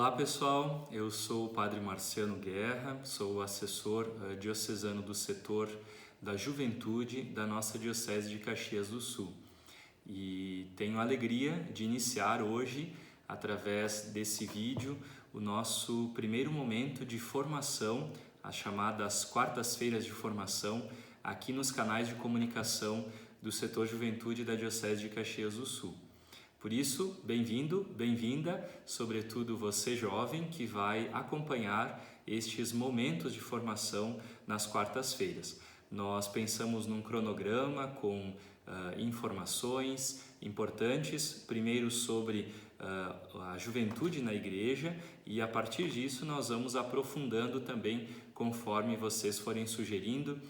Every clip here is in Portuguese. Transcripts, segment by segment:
Olá pessoal, eu sou o Padre Marciano Guerra, sou o assessor diocesano do setor da juventude da nossa Diocese de Caxias do Sul e tenho a alegria de iniciar hoje, através desse vídeo, o nosso primeiro momento de formação, as chamadas quartas-feiras de formação, aqui nos canais de comunicação do setor juventude da Diocese de Caxias do Sul. Por isso, bem-vindo, bem-vinda, sobretudo você jovem que vai acompanhar estes momentos de formação nas quartas-feiras. Nós pensamos num cronograma com informações importantes, primeiro sobre a juventude na igreja, e a partir disso nós vamos aprofundando também conforme vocês forem sugerindo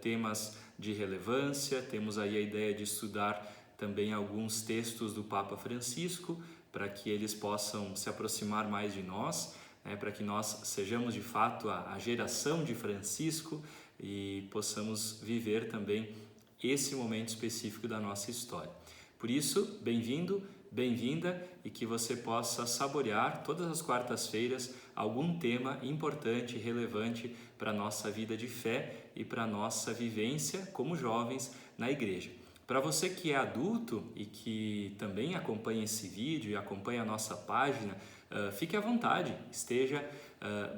temas de relevância. Temos aí a ideia de estudar também alguns textos do Papa Francisco, para que eles possam se aproximar mais de nós, para que nós sejamos de fato a geração de Francisco e possamos viver também esse momento específico da nossa história. Por isso, bem-vindo, bem-vinda, e que você possa saborear todas as quartas-feiras algum tema importante e relevante para a nossa vida de fé e para a nossa vivência como jovens na igreja. Para você que é adulto e que também acompanha esse vídeo e acompanha a nossa página, fique à vontade, esteja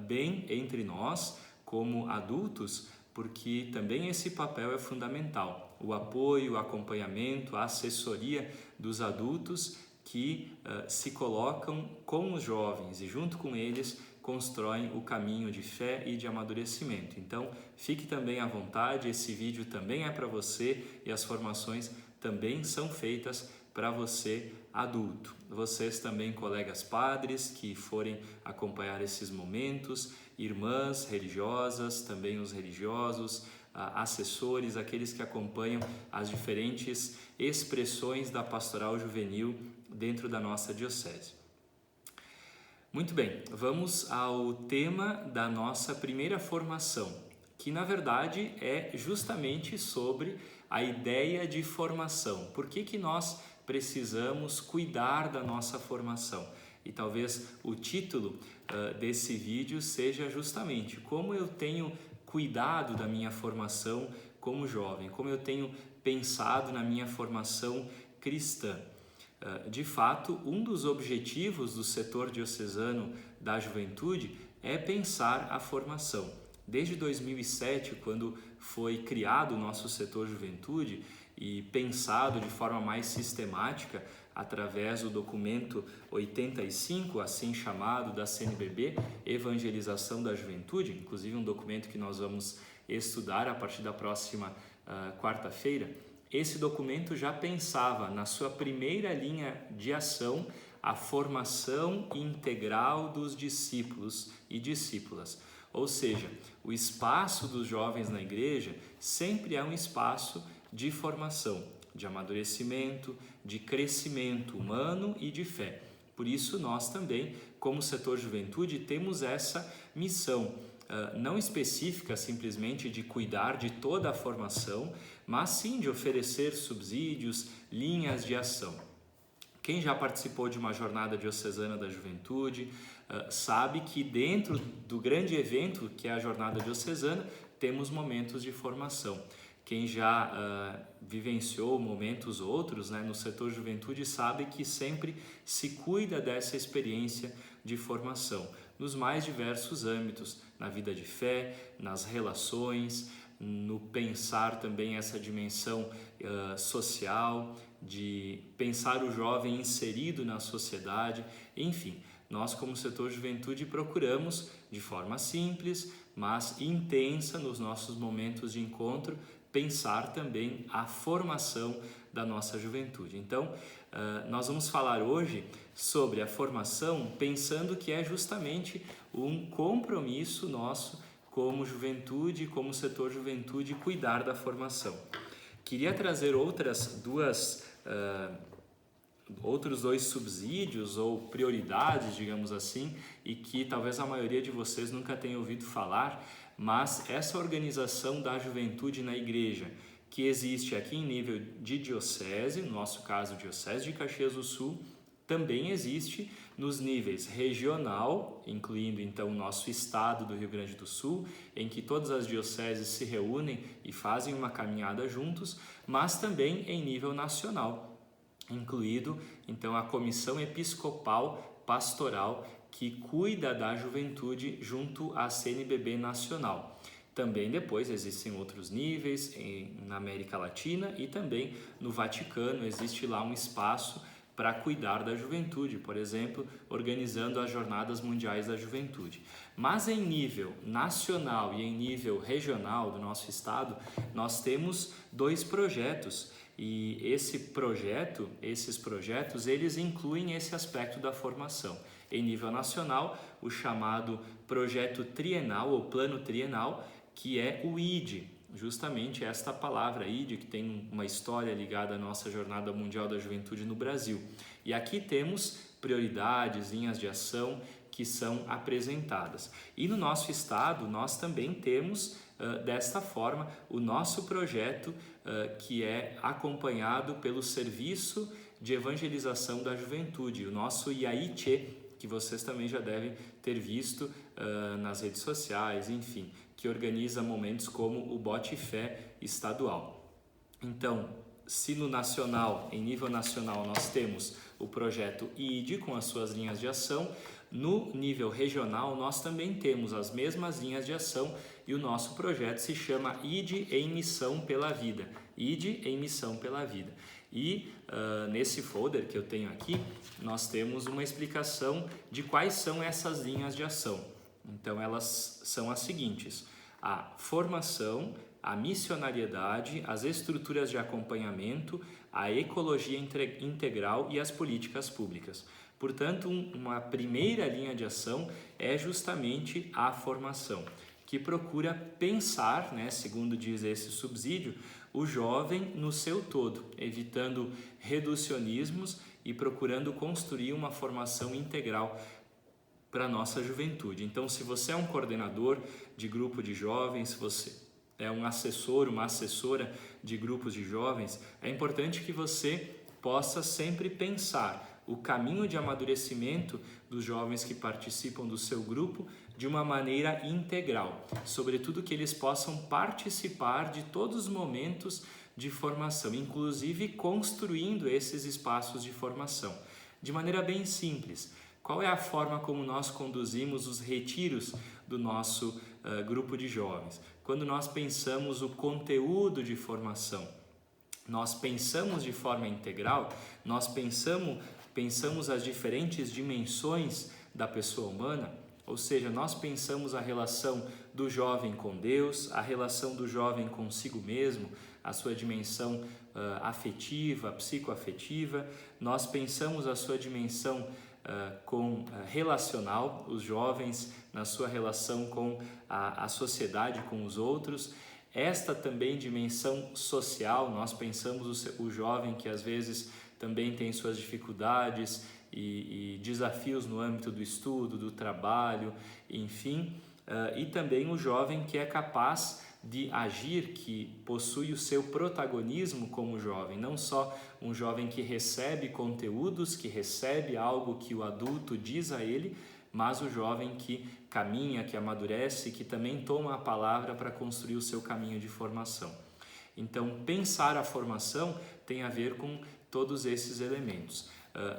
bem entre nós como adultos, porque também esse papel é fundamental. O apoio, o acompanhamento, a assessoria dos adultos que se colocam com os jovens e junto com eles constroem o caminho de fé e de amadurecimento. Então, fique também à vontade, esse vídeo também é para você e as formações também são feitas para você adulto. Vocês também, colegas padres que forem acompanhar esses momentos, irmãs religiosas, também os religiosos, assessores, aqueles que acompanham as diferentes expressões da pastoral juvenil dentro da nossa diocese. Muito bem, vamos ao tema da nossa primeira formação, que na verdade é justamente sobre a ideia de formação. Por que nós precisamos cuidar da nossa formação? E talvez o título desse vídeo seja justamente como eu tenho cuidado da minha formação como jovem, como eu tenho pensado na minha formação cristã. De fato, um dos objetivos do setor diocesano da juventude é pensar a formação. Desde 2007, quando foi criado o nosso setor juventude e pensado de forma mais sistemática através do documento 85, assim chamado da CNBB, Evangelização da Juventude, inclusive um documento que nós vamos estudar a partir da próxima quarta-feira. Esse documento já pensava na sua primeira linha de ação a formação integral dos discípulos e discípulas. Ou seja, o espaço dos jovens na igreja sempre é um espaço de formação, de amadurecimento, de crescimento humano e de fé. Por isso nós também, como setor juventude, temos essa missão, não específica simplesmente de cuidar de toda a formação, mas sim de oferecer subsídios, linhas de ação. Quem já participou de uma jornada diocesana da juventude sabe que dentro do grande evento que é a jornada diocesana, temos momentos de formação. Quem já vivenciou momentos outros no setor juventude sabe que sempre se cuida dessa experiência de formação, nos mais diversos âmbitos, na vida de fé, nas relações, no pensar também essa dimensão social, de pensar o jovem inserido na sociedade, enfim. Nós, como setor juventude, procuramos, de forma simples, mas intensa nos nossos momentos de encontro, pensar também a formação da nossa juventude. Então, nós vamos falar hoje sobre a formação, pensando que é justamente um compromisso nosso como juventude, como setor juventude, cuidar da formação. Queria trazer outros dois subsídios ou prioridades, digamos assim, e que talvez a maioria de vocês nunca tenha ouvido falar, mas essa organização da juventude na igreja, que existe aqui em nível de diocese, no nosso caso, Diocese de Caxias do Sul, também existe nos níveis regional, incluindo então o nosso estado do Rio Grande do Sul, em que todas as dioceses se reúnem e fazem uma caminhada juntos, mas também em nível nacional, incluído então a Comissão Episcopal Pastoral, que cuida da juventude junto à CNBB Nacional. Também depois existem outros níveis na América Latina e também no Vaticano existe lá um espaço para cuidar da juventude, por exemplo, organizando as Jornadas Mundiais da Juventude. Mas em nível nacional e em nível regional do nosso estado, nós temos 2 projetos e esses projetos, eles incluem esse aspecto da formação. Em nível nacional, o chamado projeto trienal ou plano trienal, que é o ID, justamente esta palavra ID, que tem uma história ligada à nossa Jornada Mundial da Juventude no Brasil. E aqui temos prioridades, linhas de ação que são apresentadas. E no nosso estado, nós também temos, desta forma, o nosso projeto, que é acompanhado pelo Serviço de Evangelização da Juventude, o nosso IAITchê, que vocês também já devem ter visto nas redes sociais, enfim, que organiza momentos como o Bote Fé estadual. Então, se no nacional, em nível nacional, nós temos o projeto ID com as suas linhas de ação, no nível regional nós também temos as mesmas linhas de ação e o nosso projeto se chama ID em Missão pela Vida. ID em Missão pela Vida. E nesse folder que eu tenho aqui, nós temos uma explicação de quais são essas linhas de ação. Então elas são as seguintes: a formação, a missionariedade, as estruturas de acompanhamento, a ecologia integral e as políticas públicas. Portanto, uma primeira linha de ação é justamente a formação, que procura pensar, segundo diz esse subsídio, o jovem no seu todo, evitando reducionismos e procurando construir uma formação integral para a nossa juventude. Então, se você é um coordenador de grupo de jovens, se você é um assessor, uma assessora de grupos de jovens, é importante que você possa sempre pensar o caminho de amadurecimento dos jovens que participam do seu grupo de uma maneira integral, sobretudo que eles possam participar de todos os momentos de formação, inclusive construindo esses espaços de formação, de maneira bem simples. Qual é a forma como nós conduzimos os retiros do nosso grupo de jovens? Quando nós pensamos o conteúdo de formação, nós pensamos de forma integral, nós pensamos as diferentes dimensões da pessoa humana, ou seja, nós pensamos a relação do jovem com Deus, a relação do jovem consigo mesmo, a sua dimensão afetiva, psicoafetiva, nós pensamos a sua dimensão relacional, os jovens na sua relação com a sociedade, com os outros. Esta também dimensão social, nós pensamos o jovem que às vezes também tem suas dificuldades e desafios no âmbito do estudo, do trabalho, enfim, e também o jovem que é capaz de agir, que possui o seu protagonismo como jovem, não só um jovem que recebe conteúdos, que recebe algo que o adulto diz a ele, mas o jovem que caminha, que amadurece, que também toma a palavra para construir o seu caminho de formação. Então, pensar a formação tem a ver com todos esses elementos.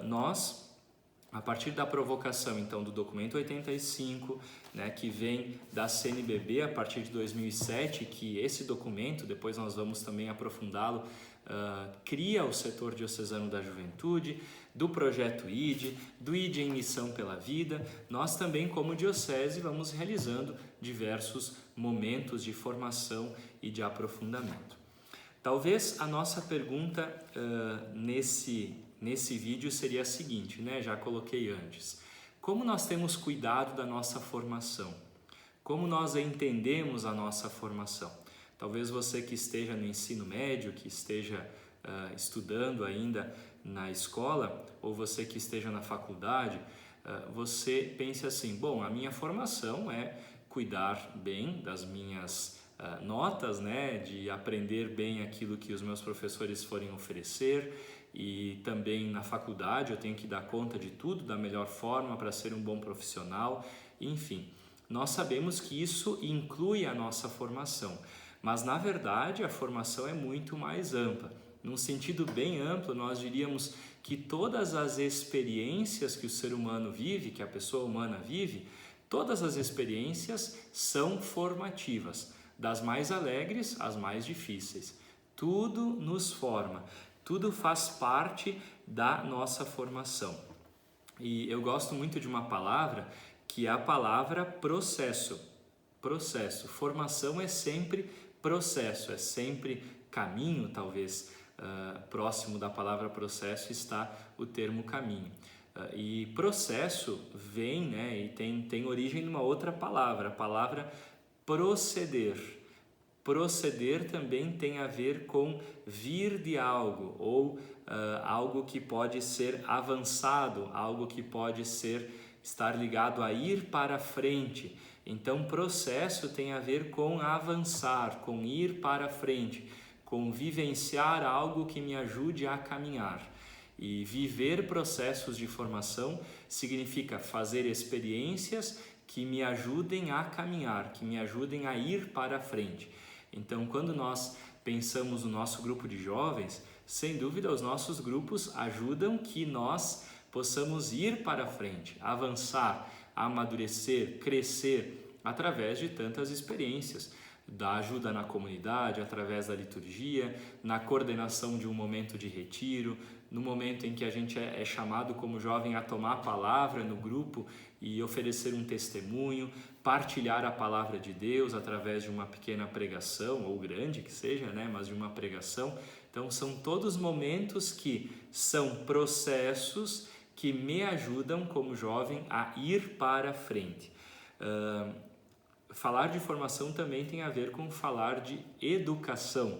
Nós, a partir da provocação então do documento 85, que vem da CNBB a partir de 2007, que esse documento, depois nós vamos também aprofundá-lo, cria o setor diocesano da juventude, do projeto ID, do ID em Missão pela Vida. Nós também, como diocese, vamos realizando diversos momentos de formação e de aprofundamento. Talvez a nossa pergunta nesse vídeo seria a seguinte, já coloquei antes. Como nós temos cuidado da nossa formação? Como nós entendemos a nossa formação? Talvez você que esteja no ensino médio, que esteja estudando ainda na escola, ou você que esteja na faculdade, você pense assim, bom, a minha formação é cuidar bem das minhas notas, né, de aprender bem aquilo que os meus professores forem oferecer, e também na faculdade eu tenho que dar conta de tudo da melhor forma para ser um bom profissional, enfim. Nós sabemos que isso inclui a nossa formação, mas na verdade a formação é muito mais ampla. Num sentido bem amplo, nós diríamos que todas as experiências que o ser humano vive, que a pessoa humana vive, todas as experiências são formativas, das mais alegres às mais difíceis. Tudo nos forma, tudo faz parte da nossa formação. E eu gosto muito de uma palavra que é a palavra processo. Processo. Formação é sempre processo, é sempre caminho, talvez. Próximo da palavra processo está o termo caminho. E processo vem, né, e tem origem numa outra palavra, a palavra proceder. Proceder também tem a ver com vir de algo, ou algo que pode ser avançado, algo que pode estar ligado a ir para frente. Então, processo tem a ver com avançar, com ir para frente, com vivenciar algo que me ajude a caminhar. E viver processos de formação significa fazer experiências que me ajudem a caminhar, que me ajudem a ir para frente. Então, quando nós pensamos no nosso grupo de jovens, sem dúvida os nossos grupos ajudam que nós possamos ir para frente, avançar, amadurecer, crescer através de tantas experiências, da ajuda na comunidade, através da liturgia, na coordenação de um momento de retiro, no momento em que a gente é chamado como jovem a tomar a palavra no grupo e oferecer um testemunho, partilhar a palavra de Deus através de uma pequena pregação, ou grande que seja, né, mas de uma pregação. Então são todos momentos que são processos que me ajudam como jovem a ir para frente. Falar de formação também tem a ver com falar de educação.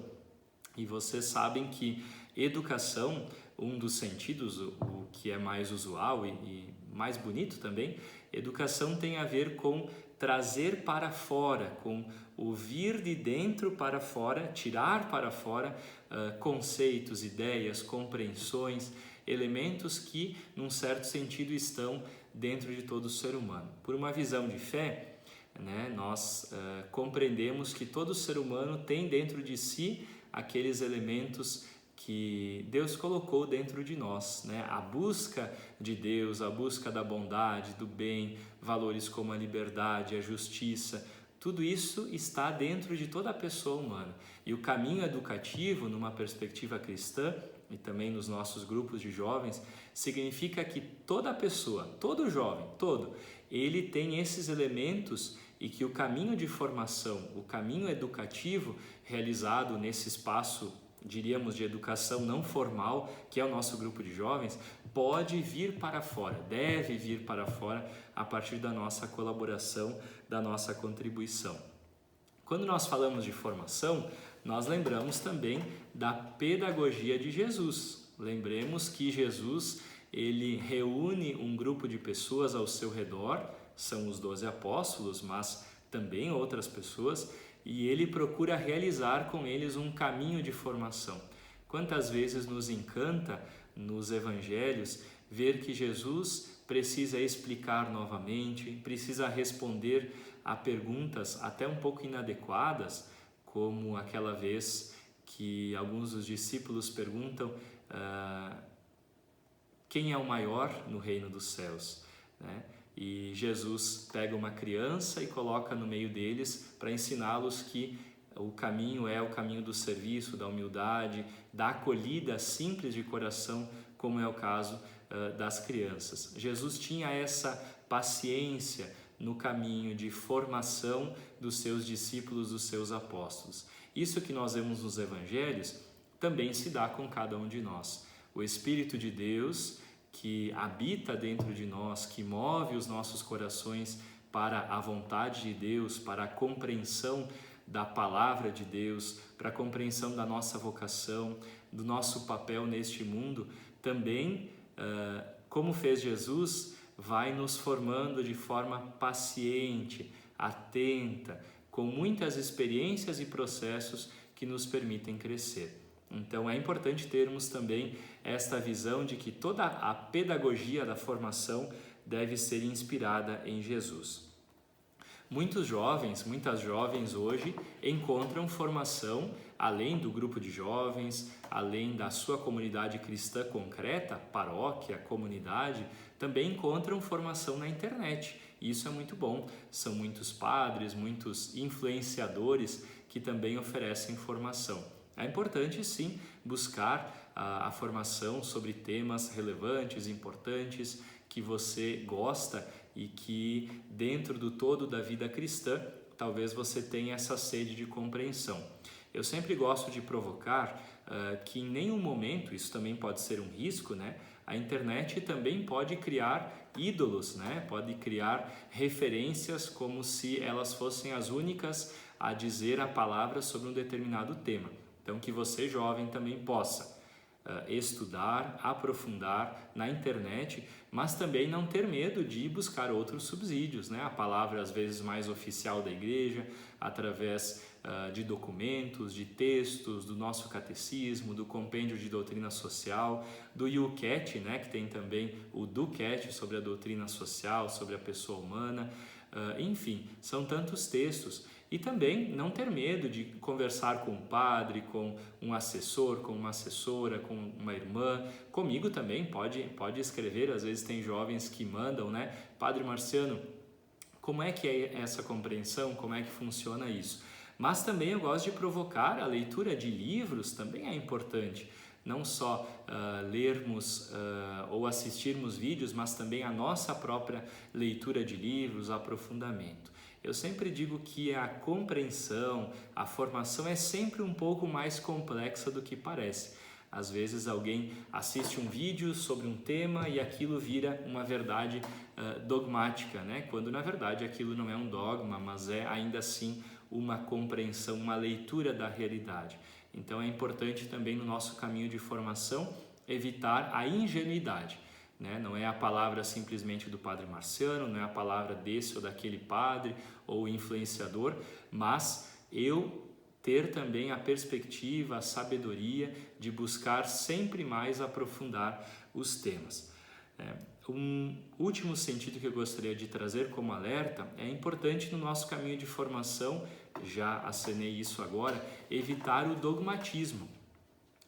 E vocês sabem que educação, um dos sentidos, o que é mais usual e mais bonito também, educação tem a ver com trazer para fora, com o vir de dentro para fora, tirar para fora conceitos, ideias, compreensões, elementos que, num certo sentido, estão dentro de todo ser humano. Por uma visão de fé, né, nós compreendemos que todo ser humano tem dentro de si aqueles elementos que Deus colocou dentro de nós, né? A busca de Deus, a busca da bondade, do bem, valores como a liberdade, a justiça, tudo isso está dentro de toda a pessoa humana. E o caminho educativo, numa perspectiva cristã, e também nos nossos grupos de jovens, significa que toda pessoa, todo jovem, ele tem esses elementos, e que o caminho de formação, o caminho educativo realizado nesse espaço, diríamos, de educação não formal, que é o nosso grupo de jovens, pode vir para fora, deve vir para fora a partir da nossa colaboração, da nossa contribuição. Quando nós falamos de formação, nós lembramos também da pedagogia de Jesus. Lembremos que Jesus, ele reúne um grupo de pessoas ao seu redor, são os 12 apóstolos, mas também outras pessoas, e ele procura realizar com eles um caminho de formação. Quantas vezes nos encanta nos evangelhos ver que Jesus precisa explicar novamente, precisa responder a perguntas até um pouco inadequadas, como aquela vez que alguns dos discípulos perguntam quem é o maior no reino dos céus, né? E Jesus pega uma criança e coloca no meio deles para ensiná-los que o caminho é o caminho do serviço, da humildade, da acolhida simples de coração, como é o caso das crianças. Jesus tinha essa paciência no caminho de formação dos seus discípulos, dos seus apóstolos. Isso que nós vemos nos evangelhos também se dá com cada um de nós. O Espírito de Deus, que habita dentro de nós, que move os nossos corações para a vontade de Deus, para a compreensão da palavra de Deus, para a compreensão da nossa vocação, do nosso papel neste mundo, também, como fez Jesus, vai nos formando de forma paciente, atenta, com muitas experiências e processos que nos permitem crescer. Então é importante termos também esta visão de que toda a pedagogia da formação deve ser inspirada em Jesus. Muitas jovens hoje encontram formação além do grupo de jovens, além da sua comunidade cristã concreta, paróquia, comunidade, também encontram formação na internet. E isso é muito bom. São muitos padres, muitos influenciadores que também oferecem formação. É importante, sim, buscar a formação sobre temas relevantes, importantes, que você gosta e que dentro do todo da vida cristã, talvez você tenha essa sede de compreensão. Eu sempre gosto de provocar que em nenhum momento, isso também pode ser um risco, né? A internet também pode criar ídolos, né? Pode criar referências como se elas fossem as únicas a dizer a palavra sobre um determinado tema. Então, que você, jovem, também possa estudar, aprofundar na internet, mas também não ter medo de buscar outros subsídios, né? A palavra às vezes mais oficial da igreja, através de documentos, de textos, do nosso catecismo, do compêndio de doutrina social, do YouCat, né? Que tem também o DoCat sobre a doutrina social, sobre a pessoa humana, enfim, são tantos textos. E também não ter medo de conversar com um padre, com um assessor, com uma assessora, com uma irmã. Comigo também pode escrever, às vezes tem jovens que mandam, né? Padre Marciano, como é que é essa compreensão? Como é que funciona isso? Mas também eu gosto de provocar a leitura de livros, também é importante. Não só lermos ou assistirmos vídeos, mas também a nossa própria leitura de livros, aprofundamento. Eu sempre digo que a compreensão, a formação é sempre um pouco mais complexa do que parece. Às vezes alguém assiste um vídeo sobre um tema e aquilo vira uma verdade dogmática, né? Quando na verdade aquilo não é um dogma, mas é ainda assim uma compreensão, uma leitura da realidade. Então é importante também no nosso caminho de formação evitar a ingenuidade. Né? Não é a palavra simplesmente do Padre Marciano, não é a palavra desse ou daquele padre ou influenciador, mas eu ter também a perspectiva, a sabedoria de buscar sempre mais aprofundar os temas. Um último sentido que eu gostaria de trazer como alerta é importante no nosso caminho de formação, já acenei isso agora, evitar o dogmatismo.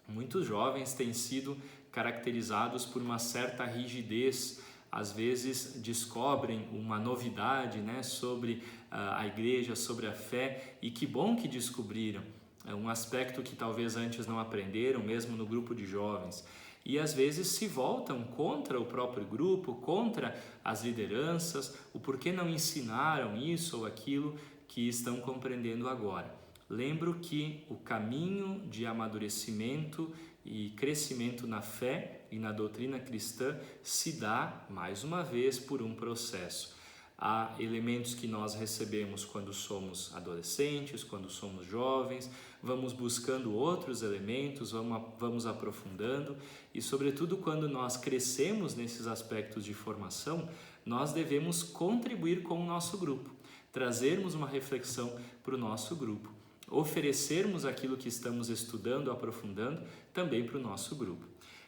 Muitos jovens têm sido caracterizados por uma certa rigidez, às vezes descobrem uma novidade, né, sobre a igreja, sobre a fé, e que bom que descobriram, um aspecto que talvez antes não aprenderam, mesmo no grupo de jovens, e às vezes se voltam contra o próprio grupo, contra as lideranças, o porquê não ensinaram isso ou aquilo que estão compreendendo agora. Lembro que o caminho de amadurecimento e crescimento na fé e na doutrina cristã se dá, mais uma vez, por um processo. Há elementos que nós recebemos quando somos adolescentes, quando somos jovens, vamos buscando outros elementos, vamos aprofundando e, sobretudo, quando nós crescemos nesses aspectos de formação, nós devemos contribuir com o nosso grupo, trazermos uma reflexão para o nosso grupo, oferecermos aquilo que estamos estudando, aprofundando, também para o nosso grupo.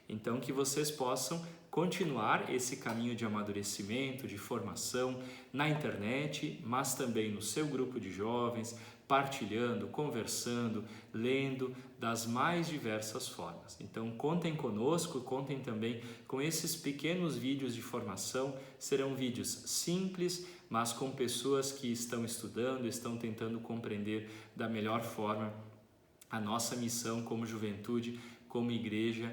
Então, que vocês possam continuar esse caminho de amadurecimento, de formação na internet, mas também no seu grupo de jovens, partilhando, conversando, lendo das mais diversas formas. Então, contem conosco, contem também com esses pequenos vídeos de formação. Serão vídeos simples, mas com pessoas que estão estudando, estão tentando compreender da melhor forma a nossa missão como juventude, como igreja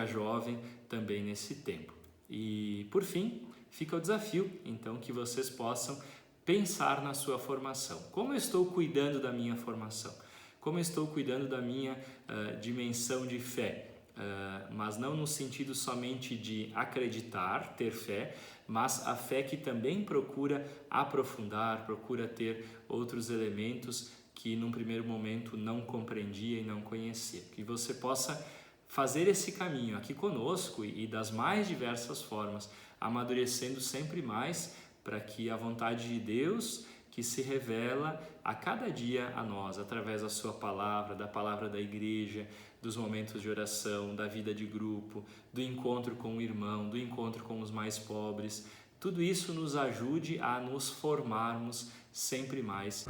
jovem também nesse tempo. E por fim, fica o desafio, então, que vocês possam pensar na sua formação. Como eu estou cuidando da minha formação? Como eu estou cuidando da minha dimensão de fé? Mas não no sentido somente de acreditar, ter fé, mas a fé que também procura aprofundar, procura ter outros elementos que num primeiro momento não compreendia e não conhecia. Que você possa fazer esse caminho aqui conosco e das mais diversas formas, amadurecendo sempre mais para que a vontade de Deus que se revela a cada dia a nós, através da sua palavra, da palavra da igreja, dos momentos de oração, da vida de grupo, do encontro com o irmão, do encontro com os mais pobres. Tudo isso nos ajude a nos formarmos sempre mais.